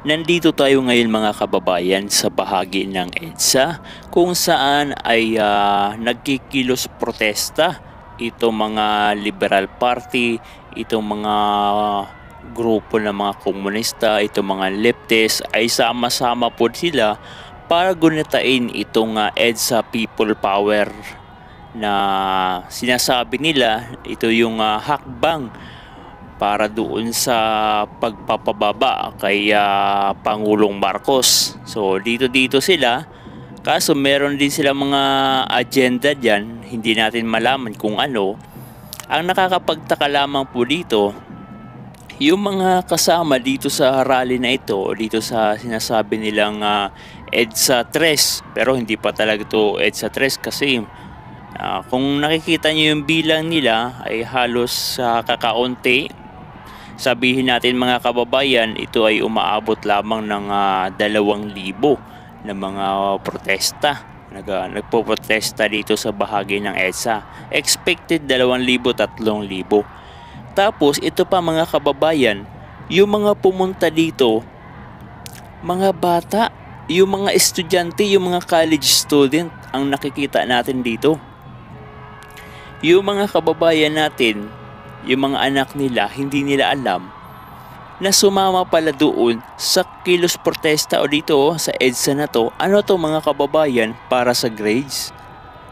Nandito tayo ngayon mga kababayan sa bahagi ng EDSA kung saan ay nagkikilos protesta itong mga Liberal Party, itong mga grupo ng mga komunista, itong mga leftist ay sama-sama po sila para gunitain itong EDSA People Power na sinasabi nila ito yung hakbang para doon sa pagpapababa kay Pangulong Marcos. So dito sila, kaso meron din sila mga agenda dyan, hindi natin malaman kung ano. Ang nakakapagtaka lamang po dito, yung mga kasama dito sa rally na ito, dito sa sinasabi nilang EDSA 3, pero hindi pa talaga to EDSA 3 kasi kung nakikita nyo yung bilang nila ay halos kakaunti. Sabihin natin mga kababayan, ito ay umaabot lamang ng 2,000 na mga protesta. Nagpo-protesta dito sa bahagi ng EDSA. Expected 2,000, 3,000. Tapos ito pa mga kababayan, yung mga pumunta dito, mga bata, yung mga estudyante, yung mga college student ang nakikita natin dito. Yung mga kababayan natin, yung mga anak nila, hindi nila alam na sumama pala doon sa kilos protesta o dito sa EDSA na to. Ano to mga kababayan? Para sa grades.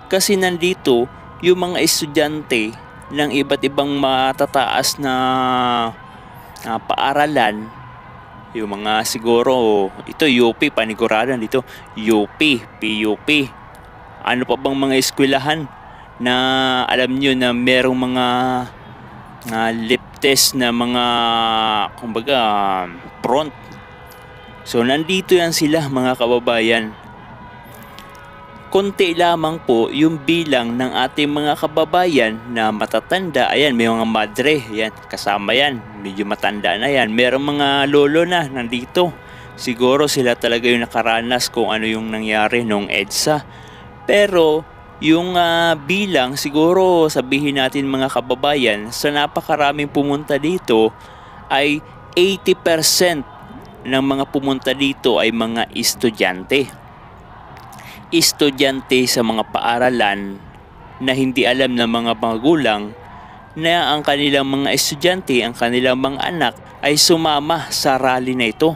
Kasi nandito yung mga estudyante ng iba't ibang matataas na paaralan, yung mga siguro, ito UP, paniguradan dito, UP, PUP. Ano pa bang mga eskwelahan na alam nyo na merong mga leftist na mga kumbaga front. So nandito yan sila mga kababayan. Konti lamang po yung bilang ng ating mga kababayan na matatanda. Ayan, may mga madre, yan, kasama yan, medyo matanda na yan. Merong mga lolo na nandito. Siguro sila talaga yung nakaranas kung ano yung nangyari nung EDSA. Pero yung bilang, siguro sabihin natin mga kababayan, sa napakaraming pumunta dito ay 80% ng mga pumunta dito ay mga estudyante. Estudyante sa mga paaralan na hindi alam ng mga magulang na ang kanilang mga estudyante, ang kanilang mga anak ay sumama sa rally na ito.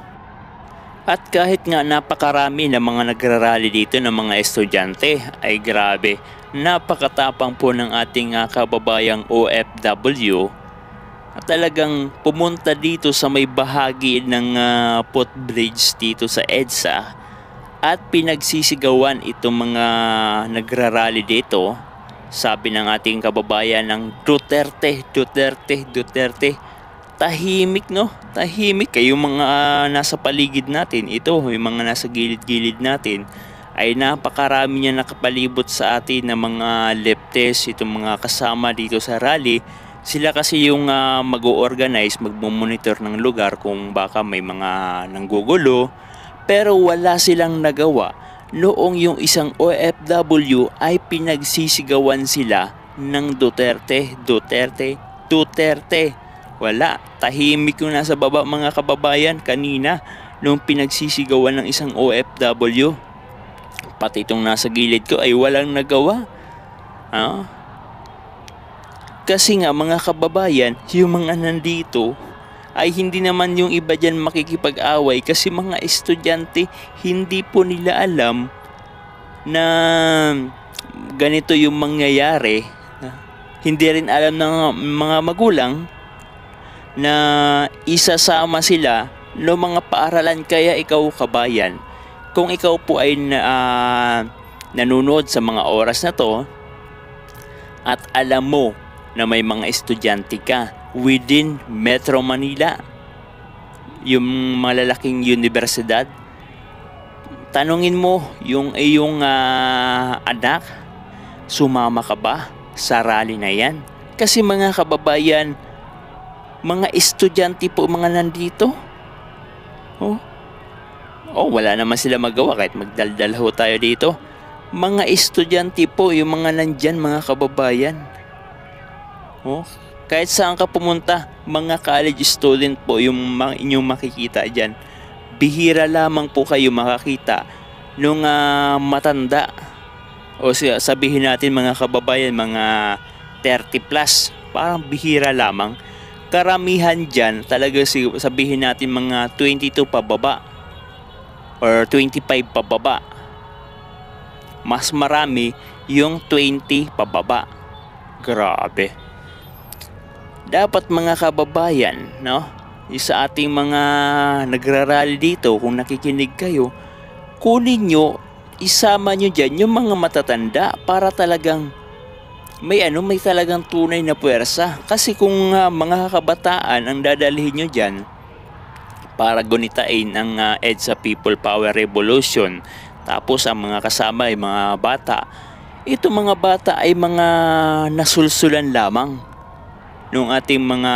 At kahit nga napakarami na mga nagrarally dito ng mga estudyante, ay grabe, napakatapang po ng ating kababayang OFW at talagang pumunta dito sa may bahagi ng footbridge dito sa EDSA at pinagsisigawan itong mga nagrarally dito. Sabi ng ating kababayan ng Duterte, Duterte, Duterte. Tahimik, no? Tahimik. Yung mga nasa paligid natin, ito, yung mga nasa gilid-gilid natin, ay napakarami niya nakapalibot sa atin ng mga leftist, itong mga kasama dito sa rally. Sila kasi yung mag-o-organize, mag-monitor ng lugar kung baka may mga nanggugulo. Pero wala silang nagawa noong yung isang OFW ay pinagsisigawan sila ng Duterte, Duterte, Duterte. Wala, tahimik yung nasa baba mga kababayan kanina nung pinagsisigawan ng isang OFW. Pati itong nasa gilid ko ay walang nagawa. Kasi nga mga kababayan, yung mga nandito ay hindi naman yung iba dyan makikipag-away kasi mga estudyante hindi po nila alam na ganito yung mangyayari. Hindi rin alam ng mga magulang na isasama sila no mga paaralan. Kaya ikaw kabayan, kung ikaw po ay nanonood sa mga oras na to at alam mo na may mga estudyante ka within Metro Manila, yung malalaking universidad, tanungin mo yung iyong anak, sumama ka ba sa rally na yan? Kasi mga kababayan, mga estudyante po mga nandito. Wala naman sila magawa kahit magdaldal ho tayo dito. Mga estudyante po yung mga nandyan mga kababayan. Kahit saan ka pumunta, mga college student po yung inyong makikita dyan. bihira lamang po kayo makakita nung matanda, o sabihin natin mga kababayan, mga 30 plus, parang bihira lamang. Karamihan dyan talaga sabihin natin mga 22 pababa or 25 pababa. Mas marami yung 20 pababa. Grabe. Dapat mga kababayan, no, sa ating mga nagrarally dito, kung nakikinig kayo, kunin nyo, isama nyo dyan yung mga matatanda para talagang may talagang tunay na puwersa. Kasi kung mga kabataan ang dadalhin nyo dyan para gunitain ang EDSA People Power Revolution, tapos ang mga kasama ay mga bata, ito mga bata ay mga nasulsulan lamang nung ating mga,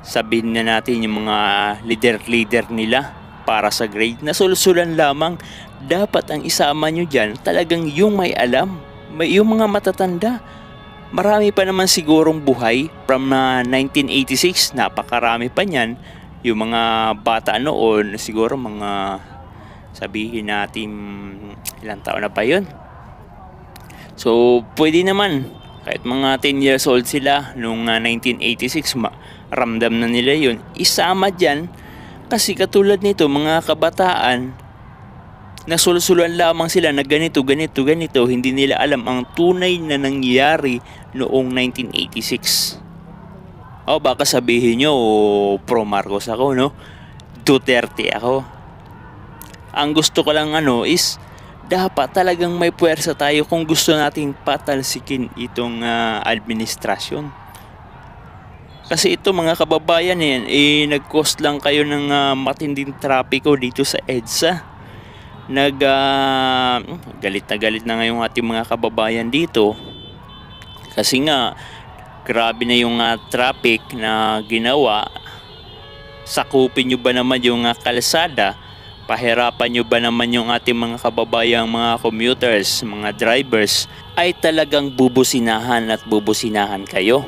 sabihin na natin, yung mga leader nila para sa grade. Nasulsulan lamang. Dapat ang isama nyo dyan talagang yung may alam, yung mga matatanda. Marami pa naman sigurong buhay from 1986, napakarami pa niyan. Yung mga bata noon, siguro mga, sabihin natin, ilang taon na ba yun? So, pwede naman. Kahit mga 10 years old sila noong 1986, ramdam na nila yun. Isama dyan, kasi katulad nito, mga kabataan, nasulsulan lamang sila na ganito. Hindi nila alam ang tunay na nangyari noong 1986. O baka sabihin nyo, pro Marcos ako, no? Duterte ako. Ang gusto ko lang is, dapat talagang may puwersa tayo kung gusto nating patalsikin itong administrasyon. Kasi ito mga kababayan, nag-cause lang kayo ng matinding trapiko dito sa EDSA. Galit na ngayong ating mga kababayan dito. Kasi nga, grabe na yung traffic na ginawa. Sakupin nyo ba naman yung kalsada? Pahirapan nyo ba naman yung ating mga kababayang mga commuters, mga drivers, ay talagang bubusinahan kayo?